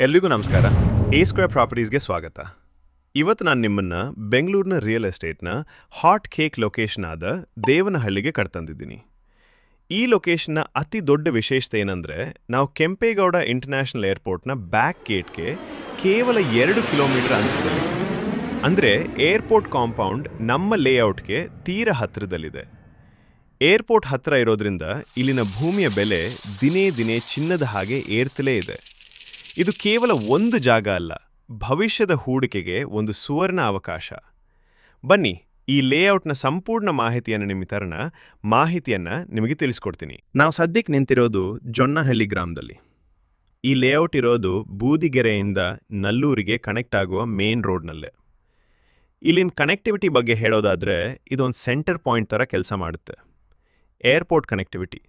ಎಲ್ರಿಗೂ ನಮಸ್ಕಾರ. A square ಪ್ರಾಪರ್ಟೀಸ್ಗೆ ಸ್ವಾಗತ. ಇವತ್ತು ನಾನು ನಿಮ್ಮನ್ನು ಬೆಂಗಳೂರಿನ ರಿಯಲ್ ಎಸ್ಟೇಟ್ನ ಹಾಟ್ ಕೇಕ್ ಲೊಕೇಶನ್ ಆದ ದೇವನಹಳ್ಳಿಗೆ ಕರ್ತಂದಿದ್ದೀನಿ. ಈ ಲೊಕೇಶನ್ನ ಅತಿ ದೊಡ್ಡ ವಿಶೇಷತೆ ಏನಂದರೆ, ನಾವು ಕೆಂಪೇಗೌಡ ಇಂಟರ್ನ್ಯಾಷನಲ್ ಏರ್ಪೋರ್ಟ್ನ ಬ್ಯಾಕ್ ಗೇಟ್ಗೆ ಕೇವಲ 2 ಕಿಲೋಮೀಟರ್ ಅಂತರದಲ್ಲಿ, ಅಂದರೆ ಏರ್ಪೋರ್ಟ್ ಕಾಂಪೌಂಡ್ ನಮ್ಮ ಲೇಔಟ್ಗೆ ತೀರ ಹತ್ತಿರದಲ್ಲಿದೆ. ಏರ್ಪೋರ್ಟ್ ಹತ್ತಿರ ಇರೋದ್ರಿಂದ ಇಲ್ಲಿನ ಭೂಮಿಯ ಬೆಲೆ ದಿನೇ ದಿನೇ ಚಿನ್ನದ ಹಾಗೆ ಏರ್ತಲೇ ಇದೆ. ಇದು ಕೇವಲ ಒಂದು ಜಾಗ ಅಲ್ಲ, ಭವಿಷ್ಯದ ಹೂಡಿಕೆಗೆ ಒಂದು ಸುವರ್ಣ ಅವಕಾಶ. ಬನ್ನಿ, ಈ ಲೇಔಟ್ನ ಸಂಪೂರ್ಣ ಮಾಹಿತಿಯನ್ನು ನಿಮಗೆ ತಿಳಿಸ್ಕೊಡ್ತೀನಿ. ನಾವು ಸದ್ಯಕ್ಕೆ ನಿಂತಿರೋದು ಜೊನ್ನಹಳ್ಳಿ ಗ್ರಾಮದಲ್ಲಿ. ಈ ಲೇಔಟ್ ಇರೋದು ಬೂದಿಗೆರೆಯಿಂದ ನಲ್ಲೂರಿಗೆ ಕನೆಕ್ಟ್ ಆಗುವ ಮೇನ್ ರೋಡ್ನಲ್ಲೇ. ಇಲ್ಲಿನ ಕನೆಕ್ಟಿವಿಟಿ ಬಗ್ಗೆ ಹೇಳೋದಾದರೆ, ಇದೊಂದು ಸೆಂಟರ್ ಪಾಯಿಂಟ್ ಥರ ಕೆಲಸ ಮಾಡುತ್ತೆ. Airport connectivity.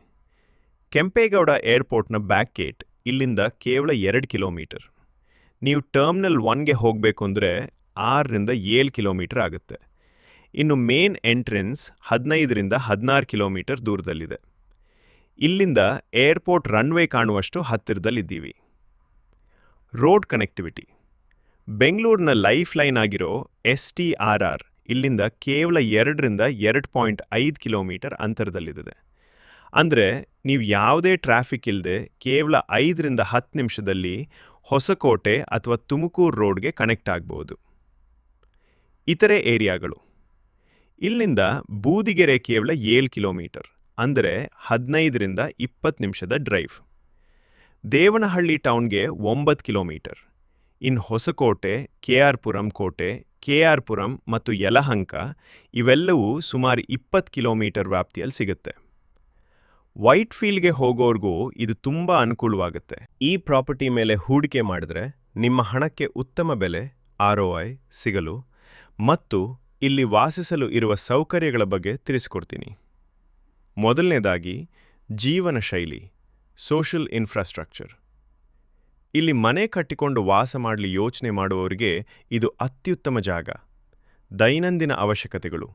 ಕೆಂಪೇಗೌಡ ಏರ್ಪೋರ್ಟ್ನ ಬ್ಯಾಕ್ ಗೇಟ್ ಇಲ್ಲಿಂದ ಕೇವಲ 2 ಕಿಲೋಮೀಟರ್. ನೀವು ಟರ್ಮಿನಲ್ 1ಗೆ ಹೋಗಬೇಕು ಅಂದರೆ 6ರಿಂದ 7 ಕಿಲೋಮೀಟರ್ ಆಗುತ್ತೆ. ಇನ್ನು ಮೇನ್ ಎಂಟ್ರೆನ್ಸ್ 15ರಿಂದ 16 ಕಿಲೋಮೀಟರ್ ದೂರದಲ್ಲಿದೆ. ಇಲ್ಲಿಂದ ಏರ್ಪೋರ್ಟ್ ರನ್ವೇ ಕಾಣುವಷ್ಟು ಹತ್ತಿರದಲ್ಲಿದ್ದೀವಿ. Road connectivity. ಬೆಂಗಳೂರಿನ ಲೈಫ್ ಲೈನ್ ಆಗಿರೋ STRR ಇಲ್ಲಿಂದ ಕೇವಲ 2ರಿಂದ 2.5 ಕಿಲೋಮೀಟರ್ ಅಂತರದಲ್ಲಿದೆ. ಅಂದರೆ ನೀವು ಯಾವುದೇ ಟ್ರಾಫಿಕ್ ಇಲ್ಲದೆ ಕೇವಲ 5ರಿಂದ 10 ನಿಮಿಷದಲ್ಲಿ ಹೊಸಕೋಟೆ ಅಥವಾ ತುಮಕೂರು ರೋಡ್ಗೆ ಕನೆಕ್ಟ್ ಆಗ್ಬೋದು. ಇತರೆ ಏರಿಯಾಗಳು. ಇಲ್ಲಿಂದ ಬೂದಿಗೆರೆ ಕೇವಲ 7 ಕಿಲೋಮೀಟರ್, ಅಂದರೆ 15ರಿಂದ 20 ನಿಮಿಷದ ಡ್ರೈವ್. ದೇವನಹಳ್ಳಿ ಟೌನ್ಗೆ 9 ಕಿಲೋಮೀಟರ್. ಇನ್ನು ಹೊಸಕೋಟೆ, KR ಪುರಂ ಕೋಟೆ, KR ಪುರಂ ಮತ್ತು ಯಲಹಂಕ ಇವೆಲ್ಲವೂ ಸುಮಾರು 20 ಕಿಲೋಮೀಟರ್ ವ್ಯಾಪ್ತಿಯಲ್ಲಿ ಸಿಗುತ್ತೆ. ವೈಟ್ ಫೀಲ್ಡ್ಗೆ ಹೋಗೋರ್ಗೂ ಇದು ತುಂಬ ಅನುಕೂಲವಾಗುತ್ತೆ. ಈ ಪ್ರಾಪರ್ಟಿ ಮೇಲೆ ಹೂಡಿಕೆ ಮಾಡಿದ್ರೆ ನಿಮ್ಮ ಹಣಕ್ಕೆ ಉತ್ತಮ ಬೆಲೆ ROI ಸಿಗಲು ಮತ್ತು ಇಲ್ಲಿ ವಾಸಿಸಲು ಇರುವ ಸೌಕರ್ಯಗಳ ಬಗ್ಗೆ ತಿಳಿಸ್ಕೊಡ್ತೀನಿ. ಮೊದಲನೇದಾಗಿ ಜೀವನ ಶೈಲಿ, ಸೋಷಿಯಲ್ ಇನ್ಫ್ರಾಸ್ಟ್ರಕ್ಚರ್. ಇಲ್ಲಿ ಮನೆ ಕಟ್ಟಿಕೊಂಡು ವಾಸ ಮಾಡಲಿ ಯೋಚನೆ ಮಾಡುವವರಿಗೆ ಇದು ಅತ್ಯುತ್ತಮ ಜಾಗ. ದೈನಂದಿನ ಅವಶ್ಯಕತೆಗಳು,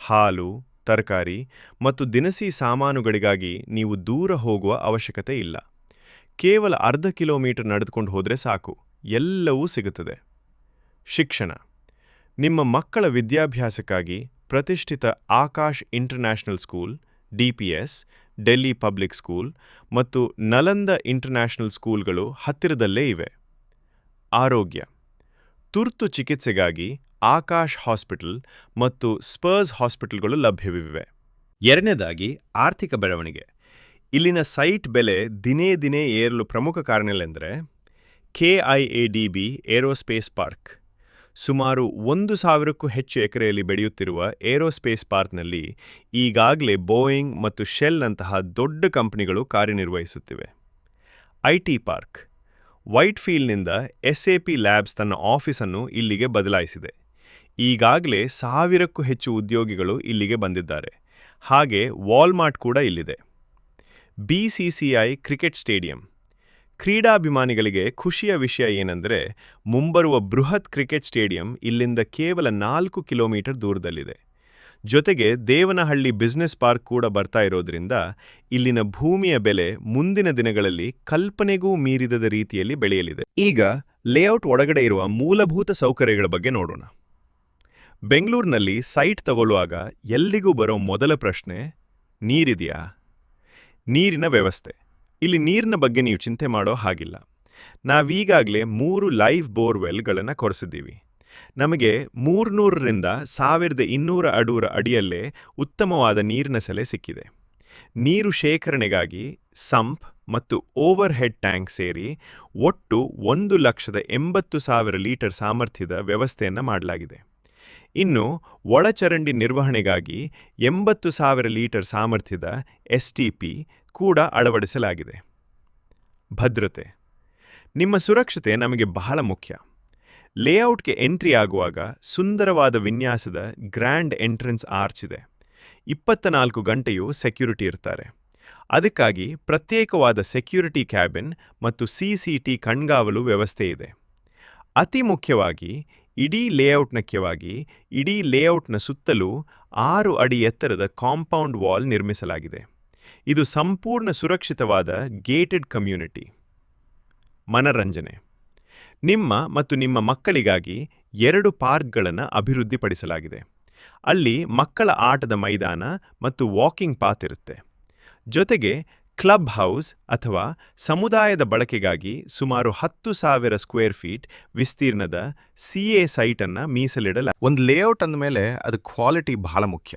ಹಾಲು, ತರಕಾರಿ ಮತ್ತು ದಿನಸಿ ಸಾಮಾನುಗಳಿಗಾಗಿ ನೀವು ದೂರ ಹೋಗುವ ಅವಶ್ಯಕತೆ ಇಲ್ಲ. ಕೇವಲ ಅರ್ಧ ಕಿಲೋಮೀಟರ್ ನಡೆದುಕೊಂಡು ಹೋದರೆ ಸಾಕು, ಎಲ್ಲವೂ ಸಿಗುತ್ತದೆ. ಶಿಕ್ಷಣ. ನಿಮ್ಮ ಮಕ್ಕಳ ವಿದ್ಯಾಭ್ಯಾಸಕ್ಕಾಗಿ ಪ್ರತಿಷ್ಠಿತ Akash international school, DPS, Delhi public school ಮತ್ತು ನಲಂದ ಇಂಟರ್ನ್ಯಾಷನಲ್ ಸ್ಕೂಲ್ಗಳು ಹತ್ತಿರದಲ್ಲೇ ಇವೆ. ಆರೋಗ್ಯ. ತುರ್ತು ಚಿಕಿತ್ಸೆಗಾಗಿ ಆಕಾಶ್ ಹಾಸ್ಪಿಟಲ್ ಮತ್ತು ಸ್ಪರ್ಸ್ ಹಾಸ್ಪಿಟಲ್ಗಳು ಲಭ್ಯವಿವೆ. ಎರಡನೇದಾಗಿ ಆರ್ಥಿಕ ಬೆಳವಣಿಗೆ. ಇಲ್ಲಿನ ಸೈಟ್ ಬೆಲೆ ದಿನೇ ದಿನೇ ಏರಲು ಪ್ರಮುಖ ಕಾರಣಗಳೆಂದರೆ KIADB ಏರೋಸ್ಪೇಸ್ ಪಾರ್ಕ್. ಸುಮಾರು 1,000ಕ್ಕೂ ಹೆಚ್ಚು ಎಕರೆಯಲ್ಲಿ ಬೆಳೆಯುತ್ತಿರುವ ಏರೋಸ್ಪೇಸ್ ಪಾರ್ಕ್ನಲ್ಲಿ ಈಗಾಗಲೇ ಬೋಯಿಂಗ್ ಮತ್ತು ಶೆಲ್ ನಂತಹ ದೊಡ್ಡ ಕಂಪನಿಗಳು ಕಾರ್ಯನಿರ್ವಹಿಸುತ್ತಿವೆ. IT park. ವೈಟ್ ಫೀಲ್ಡ್ನಿಂದ SAP ಲ್ಯಾಬ್ಸ್ ತನ್ನ ಆಫೀಸನ್ನು ಇಲ್ಲಿಗೆ ಬದಲಾಯಿಸಿದೆ. ಈಗಾಗಲೇ 1,000ಕ್ಕೂ ಹೆಚ್ಚು ಉದ್ಯೋಗಿಗಳು ಇಲ್ಲಿಗೆ ಬಂದಿದ್ದಾರೆ. ಹಾಗೆ ವಾಲ್ಮಾರ್ಟ್ ಕೂಡ ಇಲ್ಲಿದೆ. BCCI cricket stadium. ಕ್ರೀಡಾಭಿಮಾನಿಗಳಿಗೆ ಖುಷಿಯ ವಿಷಯ ಏನೆಂದರೆ, ಮುಂಬರುವ ಬೃಹತ್ ಕ್ರಿಕೆಟ್ ಸ್ಟೇಡಿಯಂ ಇಲ್ಲಿಂದ ಕೇವಲ 4 ಕಿಲೋಮೀಟರ್ ದೂರದಲ್ಲಿದೆ. ಜೊತೆಗೆ ದೇವನಹಳ್ಳಿ ಬಿಸ್ನೆಸ್ ಪಾರ್ಕ್ ಕೂಡ ಬರ್ತಾ ಇರೋದ್ರಿಂದ ಇಲ್ಲಿನ ಭೂಮಿಯ ಬೆಲೆ ಮುಂದಿನ ದಿನಗಳಲ್ಲಿ ಕಲ್ಪನೆಗೂ ಮೀರಿದ ರೀತಿಯಲ್ಲಿ ಬೆಳೆಯಲಿದೆ. ಈಗ ಲೇಔಟ್ ಒಳಗಡೆ ಇರುವ ಮೂಲಭೂತ ಸೌಕರ್ಯಗಳ ಬಗ್ಗೆ ನೋಡೋಣ. ಬೆಂಗಳೂರಿನಲ್ಲಿ ಸೈಟ್ ತಗೊಳ್ಳುವಾಗ ಎಲ್ಲಿಗೂ ಬರೋ ಮೊದಲ ಪ್ರಶ್ನೆ, ನೀರಿದೆಯಾ? ನೀರಿನ ವ್ಯವಸ್ಥೆ. ಇಲ್ಲಿ ನೀರಿನ ಬಗ್ಗೆ ನೀವು ಚಿಂತೆ ಮಾಡೋ ಹಾಗಿಲ್ಲ. ನಾವೀಗಾಗಲೇ 3 ಲೈವ್ ಬೋರ್ವೆಲ್ಗಳನ್ನು ಕೊರೆಸಿದ್ದೀವಿ. ನಮಗೆ 300ರಿಂದ 1,200 ಅಡಿಯಲ್ಲೇ ಉತ್ತಮವಾದ ನೀರಿನ ಸೆಲೆ ಸಿಕ್ಕಿದೆ. ನೀರು ಶೇಖರಣೆಗಾಗಿ ಸಂಪ್ ಮತ್ತು ಓವರ್ ಹೆಡ್ ಟ್ಯಾಂಕ್ ಸೇರಿ ಒಟ್ಟು 1,80,000 ಲೀಟರ್ ಸಾಮರ್ಥ್ಯದ ವ್ಯವಸ್ಥೆಯನ್ನು ಮಾಡಲಾಗಿದೆ. ಇನ್ನು ಒಳಚರಂಡಿ ನಿರ್ವಹಣೆಗಾಗಿ 80,000 ಲೀಟರ್ ಸಾಮರ್ಥ್ಯದ STP ಕೂಡ ಅಳವಡಿಸಲಾಗಿದೆ. ಭದ್ರತೆ. ನಿಮ್ಮ ಸುರಕ್ಷತೆ ನಮಗೆ ಬಹಳ ಮುಖ್ಯ. ಲೇಔಟ್ಗೆ ಎಂಟ್ರಿ ಆಗುವಾಗ ಸುಂದರವಾದ ವಿನ್ಯಾಸದ ಗ್ರ್ಯಾಂಡ್ ಎಂಟ್ರೆನ್ಸ್ ಆರ್ಚ್ ಇದೆ. 24 ಗಂಟೆಯೂ ಸೆಕ್ಯೂರಿಟಿ ಇರ್ತಾರೆ. ಅದಕ್ಕಾಗಿ ಪ್ರತ್ಯೇಕವಾದ ಸೆಕ್ಯೂರಿಟಿ ಕ್ಯಾಬಿನ್ ಮತ್ತು CCT ಕಣ್ಗಾವಲು ವ್ಯವಸ್ಥೆ ಇದೆ. ಅತಿ ಮುಖ್ಯವಾಗಿ ಇಡೀ ಲೇಔಟ್ನ ಸುತ್ತಲೂ 6 ಅಡಿ ಎತ್ತರದ ಕಾಂಪೌಂಡ್ ವಾಲ್ ನಿರ್ಮಿಸಲಾಗಿದೆ. ಇದು ಸಂಪೂರ್ಣ ಸುರಕ್ಷಿತವಾದ ಗೇಟೆಡ್ ಕಮ್ಯುನಿಟಿ. ಮನರಂಜನೆ. ನಿಮ್ಮ ಮತ್ತು ನಿಮ್ಮ ಮಕ್ಕಳಿಗಾಗಿ 2 ಪಾರ್ಕ್ಗಳನ್ನು ಅಭಿವೃದ್ಧಿಪಡಿಸಲಾಗಿದೆ. ಅಲ್ಲಿ ಮಕ್ಕಳ ಆಟದ ಮೈದಾನ ಮತ್ತು ವಾಕಿಂಗ್ ಪಾತ್ ಇರುತ್ತೆ. ಜೊತೆಗೆ ಕ್ಲಬ್ ಹೌಸ್ ಅಥವಾ ಸಮುದಾಯದ ಬಳಕೆಗಾಗಿ ಸುಮಾರು 10,000 ಸ್ಕ್ವೇರ್ ಫೀಟ್ ವಿಸ್ತೀರ್ಣದ CA ಸೈಟ್ ಅನ್ನು ಮೀಸಲಿಡಲಾಗಿದೆ. ಒಂದು ಲೇಔಟ್ ಅಂದಮೇಲೆ ಅದು ಕ್ವಾಲಿಟಿ ಬಹಳ ಮುಖ್ಯ.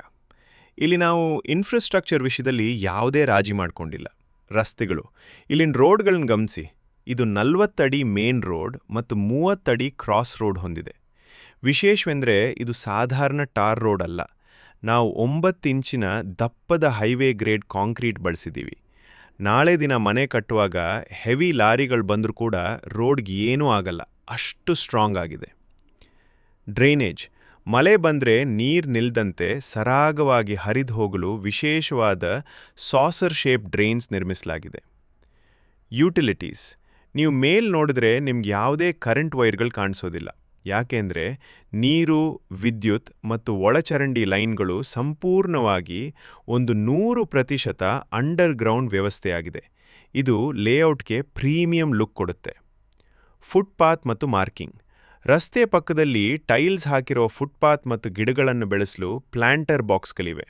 ಇಲ್ಲಿ ನಾವು ಇನ್ಫ್ರಾಸ್ಟ್ರಕ್ಚರ್ ವಿಷಯದಲ್ಲಿ ಯಾವುದೇ ರಾಜಿ ಮಾಡಿಕೊಂಡಿಲ್ಲ. ರಸ್ತೆಗಳು, ಇಲ್ಲಿನ ರೋಡ್ಗಳನ್ನ ಗಮನಿಸಿ. ಇದು 40 ಅಡಿ ಮೇನ್ ರೋಡ್ ಮತ್ತು 30 ಅಡಿ ಕ್ರಾಸ್ ರೋಡ್ ಹೊಂದಿದೆ. ವಿಶೇಷವೆಂದರೆ ಇದು ಸಾಧಾರಣ ಟಾರ್ ರೋಡ್ ಅಲ್ಲ. ನಾವು 9 ಇಂಚಿನ ದಪ್ಪದ ಹೈವೇ ಗ್ರೇಡ್ ಕಾಂಕ್ರೀಟ್ ಬಳಸಿದ್ದೀವಿ. ನಾಳೆ ದಿನ ಮನೆ ಕಟ್ಟುವಾಗ ಹೆವಿ ಲಾರಿಗಳು ಬಂದರೂ ಕೂಡ ರೋಡ್ಗೆ ಏನೂ ಆಗಲ್ಲ, ಅಷ್ಟು ಸ್ಟ್ರಾಂಗ್ ಆಗಿದೆ. ಡ್ರೈನೇಜ್, ಮಳೆ ಬಂದರೆ ನೀರು ನಿಲ್ಲದಂತೆ ಸರಾಗವಾಗಿ ಹರಿದು ಹೋಗಲು ವಿಶೇಷವಾದ ಸಾಸರ್ ಶೇಪ್ ಡ್ರೈನ್ಸ್ ನಿರ್ಮಿಸಲಾಗಿದೆ. ಯುಟಿಲಿಟೀಸ್, ನೀವು ಮೇಲ್ ನೋಡಿದ್ರೆ ನಿಮ್ಗೆ ಯಾವುದೇ ಕರೆಂಟ್ ವೈರ್ಗಳು ಕಾಣಿಸೋದಿಲ್ಲ. ಯಾಕೆಂದರೆ ನೀರು, ವಿದ್ಯುತ್ ಮತ್ತು ಒಳಚರಂಡಿ ಲೈನ್ಗಳು ಸಂಪೂರ್ಣವಾಗಿ 100% ಅಂಡರ್ಗ್ರೌಂಡ್ ವ್ಯವಸ್ಥೆಯಾಗಿದೆ. ಇದು ಲೇಔಟ್ಗೆ ಪ್ರೀಮಿಯಂ ಲುಕ್ ಕೊಡುತ್ತೆ. ಫುಟ್ಪಾತ್ ಮತ್ತು ಮಾರ್ಕಿಂಗ್, ರಸ್ತೆ ಪಕ್ಕದಲ್ಲಿ ಟೈಲ್ಸ್ ಹಾಕಿರೋ ಫುಟ್ಪಾತ್ ಮತ್ತು ಗಿಡಗಳನ್ನು ಬೆಳೆಸಲು ಪ್ಲಾಂಟರ್ ಬಾಕ್ಸ್ಗಳಿವೆ.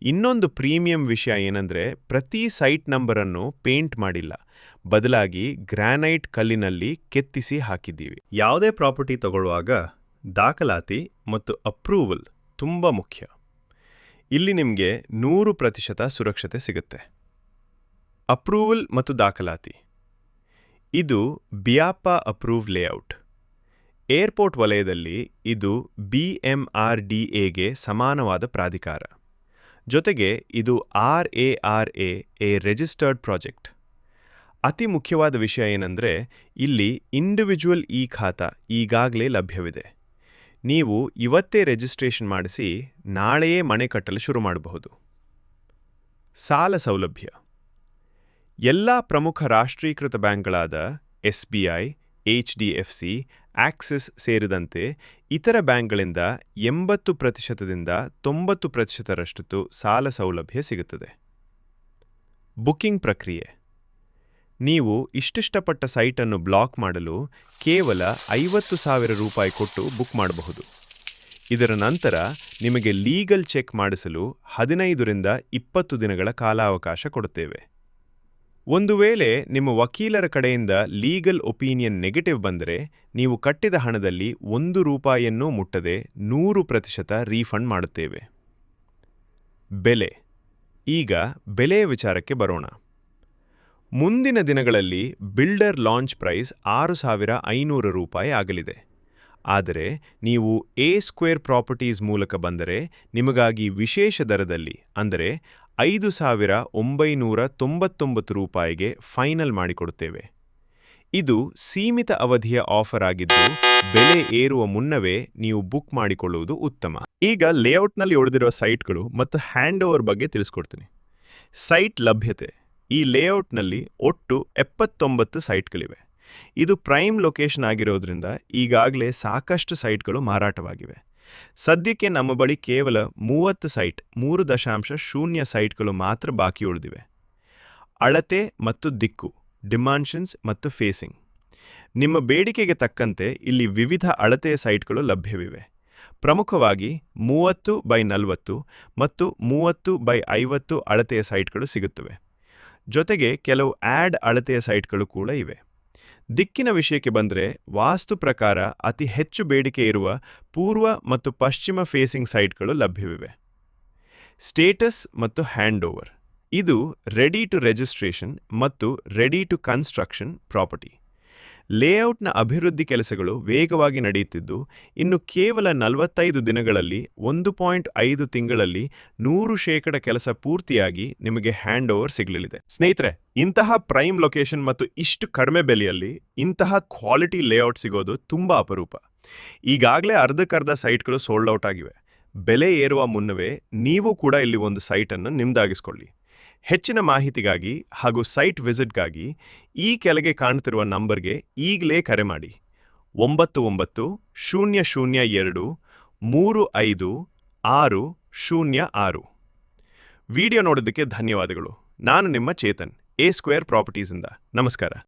ಇನ್ನೊಂದು ಪ್ರೀಮಿಯಂ ವಿಷಯ ಏನಂದರೆ ಪ್ರತಿ ಸೈಟ್ ನಂಬರನ್ನು ಪೇಂಟ್ ಮಾಡಿಲ್ಲ, ಬದಲಾಗಿ ಗ್ರಾನೈಟ್ ಕಲ್ಲಿನಲ್ಲಿ ಕೆತ್ತಿಸಿ ಹಾಕಿದ್ದೀವಿ. ಯಾವುದೇ ಪ್ರಾಪರ್ಟಿ ತಗೊಳ್ಳುವಾಗ ದಾಖಲಾತಿ ಮತ್ತು ಅಪ್ರೂವಲ್ ತುಂಬ ಮುಖ್ಯ. ಇಲ್ಲಿ ನಿಮಗೆ 100% ಸುರಕ್ಷತೆ ಸಿಗುತ್ತೆ. ಅಪ್ರೂವಲ್ ಮತ್ತು ದಾಖಲಾತಿ, ಇದು ಬಿಯಾಪ ಅಪ್ರೂವ್ ಲೇಔಟ್. ಏರ್ಪೋರ್ಟ್ ವಲಯದಲ್ಲಿ ಇದು BMRDAಗೆ ಸಮಾನವಾದ ಪ್ರಾಧಿಕಾರ. ಜೊತೆಗೆ ಇದು RARA ಎ ರಿಜಿಸ್ಟರ್ಡ್ ಪ್ರಾಜೆಕ್ಟ್. ಅತಿ ಮುಖ್ಯವಾದ ವಿಷಯ ಏನಂದರೆ ಇಲ್ಲಿ ಇಂಡಿವಿಜುವಲ್ ಖಾತಾ ಈಗಾಗಲೇ ಲಭ್ಯವಿದೆ. ನೀವು ಇವತ್ತೇ ರಿಜಿಸ್ಟ್ರೇಷನ್ ಮಾಡಿಸಿ ನಾಳೆಯೇ ಮನೆ ಕಟ್ಟಲು ಶುರು ಮಾಡಬಹುದು. ಸಾಲ ಸೌಲಭ್ಯ, ಎಲ್ಲ ಪ್ರಮುಖ ರಾಷ್ಟ್ರೀಕೃತ ಬ್ಯಾಂಕ್ಗಳಾದ SBI, HDFC, ಆಕ್ಸಿಸ್ ಸೇರಿದಂತೆ ಇತರ ಬ್ಯಾಂಕ್ಗಳಿಂದ 80%ದಿಂದ 90%ರಷ್ಟು ಸಾಲ ಸೌಲಭ್ಯ ಸಿಗುತ್ತದೆ. ಬುಕಿಂಗ್ ಪ್ರಕ್ರಿಯೆ, ನೀವು ಇಷ್ಟಪಟ್ಟ ಸೈಟನ್ನು ಬ್ಲಾಕ್ ಮಾಡಲು ಕೇವಲ 50,000 ರೂಪಾಯಿ ಕೊಟ್ಟು ಬುಕ್ ಮಾಡಬಹುದು. ಇದರ ನಂತರ ನಿಮಗೆ ಲೀಗಲ್ ಚೆಕ್ ಮಾಡಿಸಲು 15ರಿಂದ 20 ದಿನಗಳ ಕಾಲಾವಕಾಶ ಕೊಡುತ್ತೇವೆ. ಒಂದು ವೇಳೆ ನಿಮ್ಮ ವಕೀಲರ ಕಡೆಯಿಂದ ಲೀಗಲ್ ಒಪಿನಿಯನ್ ನೆಗೆಟಿವ್ ಬಂದರೆ ನೀವು ಕಟ್ಟಿದ ಹಣದಲ್ಲಿ 1 ರೂಪಾಯಿಯನ್ನೂ ಮುಟ್ಟದೆ 100% ರೀಫಂಡ್ ಮಾಡುತ್ತೇವೆ. ಬೆಲೆ, ಈಗ ಬೆಲೆಯ ವಿಚಾರಕ್ಕೆ ಬರೋಣ. ಮುಂದಿನ ದಿನಗಳಲ್ಲಿ ಬಿಲ್ಡರ್ ಲಾಂಚ್ ಪ್ರೈಸ್ 6,500 ರೂಪಾಯಿ ಆಗಲಿದೆ. ಆದರೆ ನೀವು ಎ ಸ್ಕ್ವೇರ್ ಪ್ರಾಪರ್ಟೀಸ್ ಮೂಲಕ ಬಂದರೆ ನಿಮಗಾಗಿ ವಿಶೇಷ ದರದಲ್ಲಿ, ಅಂದರೆ 5,999 ರೂಪಾಯಿಗೆ ಫೈನಲ್ ಮಾಡಿಕೊಡುತ್ತೇವೆ. ಇದು ಸೀಮಿತ ಅವಧಿಯ ಆಫರ್ ಆಗಿದ್ದು ಬೆಲೆ ಏರುವ ಮುನ್ನವೇ ನೀವು ಬುಕ್ ಮಾಡಿಕೊಳ್ಳುವುದು ಉತ್ತಮ. ಈಗ ಲೇಔಟ್ನಲ್ಲಿ ಉಳಿದಿರುವ ಸೈಟ್ಗಳು ಮತ್ತು ಹ್ಯಾಂಡ್ ಓವರ್ ಬಗ್ಗೆ ತಿಳಿಸ್ಕೊಡ್ತೀನಿ. ಸೈಟ್ ಲಭ್ಯತೆ, ಈ ಲೇಔಟ್ನಲ್ಲಿ ಒಟ್ಟು 79 ಸೈಟ್ಗಳಿವೆ. ಇದು ಪ್ರೈಮ್ ಲೊಕೇಶನ್ ಆಗಿರೋದ್ರಿಂದ ಈಗಾಗಲೇ ಸಾಕಷ್ಟು ಸೈಟ್ಗಳು ಮಾರಾಟವಾಗಿವೆ. ಸದ್ಯಕ್ಕೆ ನಮ್ಮ ಬಳಿ ಕೇವಲ 30 ಸೈಟ್, 3.0 ಸೈಟ್ಗಳು ಮಾತ್ರ ಬಾಕಿ ಉಳಿದಿವೆ. ಅಳತೆ ಮತ್ತು ದಿಕ್ಕು, ಡಿಮೆನ್ಷನ್ಸ್ ಮತ್ತು ಫೇಸಿಂಗ್, ನಿಮ್ಮ ಬೇಡಿಕೆಗೆ ತಕ್ಕಂತೆ ಇಲ್ಲಿ ವಿವಿಧ ಅಳತೆಯ ಸೈಟ್ಗಳು ಲಭ್ಯವಿವೆ. ಪ್ರಮುಖವಾಗಿ 30x40 ಮತ್ತು 30x50 ಅಳತೆಯ ಸೈಟ್ಗಳು ಸಿಗುತ್ತವೆ. ಜೊತೆಗೆ ಕೆಲವು ಆಡ್ ಅಳತೆಯ ಸೈಟ್ಗಳು ಕೂಡ ಇವೆ. ದಿಕ್ಕಿನ ವಿಷಯಕ್ಕೆ ಬಂದರೆ ವಾಸ್ತು ಪ್ರಕಾರ ಅತಿ ಹೆಚ್ಚು ಬೇಡಿಕೆ ಇರುವ ಪೂರ್ವ ಮತ್ತು ಪಶ್ಚಿಮ ಫೇಸಿಂಗ್ ಸೈಟ್ಗಳು ಲಭ್ಯವಿವೆ. ಸ್ಟೇಟಸ್ ಮತ್ತು ಹ್ಯಾಂಡ್ ಓವರ್, ಇದು ರೆಡಿ ಟು ರಿಜಿಸ್ಟ್ರೇಷನ್ ಮತ್ತು ರೆಡಿ ಟು ಕನ್ಸ್ಟ್ರಕ್ಷನ್ ಪ್ರಾಪರ್ಟಿ. ಲೇಔಟ್ನ ಅಭಿವೃದ್ಧಿ ಕೆಲಸಗಳು ವೇಗವಾಗಿ ನಡೆಯುತ್ತಿದ್ದು ಇನ್ನು ಕೇವಲ 45 ದಿನಗಳಲ್ಲಿ 1.5 ತಿಂಗಳಲ್ಲಿ 100% ಕೆಲಸ ಪೂರ್ತಿಯಾಗಿ ನಿಮಗೆ ಹ್ಯಾಂಡ್ ಓವರ್ ಸಿಗಲಿದೆ. ಸ್ನೇಹಿತರೆ, ಇಂತಹ ಪ್ರೈಮ್ ಲೊಕೇಶನ್ ಮತ್ತು ಇಷ್ಟು ಕಡಿಮೆ ಬೆಲೆಯಲ್ಲಿ ಇಂತಹ ಕ್ವಾಲಿಟಿ ಲೇಔಟ್ ಸಿಗೋದು ತುಂಬಾ ಅಪರೂಪ. ಈಗಾಗಲೇ ಅರ್ಧಕ್ಕರ್ಧ ಸೈಟ್ಗಳು ಸೋಲ್ಡ್ ಔಟ್ ಆಗಿವೆ. ಬೆಲೆ ಏರುವ ಮುನ್ನವೇ ನೀವು ಕೂಡ ಇಲ್ಲಿ ಒಂದು ಸೈಟನ್ನು ನಿಮ್ದಾಗಿಸ್ಕೊಳ್ಳಿ. ಹೆಚ್ಚಿನ ಮಾಹಿತಿಗಾಗಿ ಹಾಗೂ ಸೈಟ್ ವಿಸಿಟ್ಗಾಗಿ ಈ ಕೆಳಗೆ ಕಾಣುತ್ತಿರುವ ನಂಬರ್ಗೆ ಈಗಲೇ ಕರೆ ಮಾಡಿ. 990002356606. ವಿಡಿಯೋ ನೋಡೋದಕ್ಕೆ ಧನ್ಯವಾದಗಳು. ನಾನು ನಿಮ್ಮ ಚೇತನ್, ಎ ಸ್ಕ್ವೇರ್ ಪ್ರಾಪರ್ಟೀಸಿಂದ. ನಮಸ್ಕಾರ.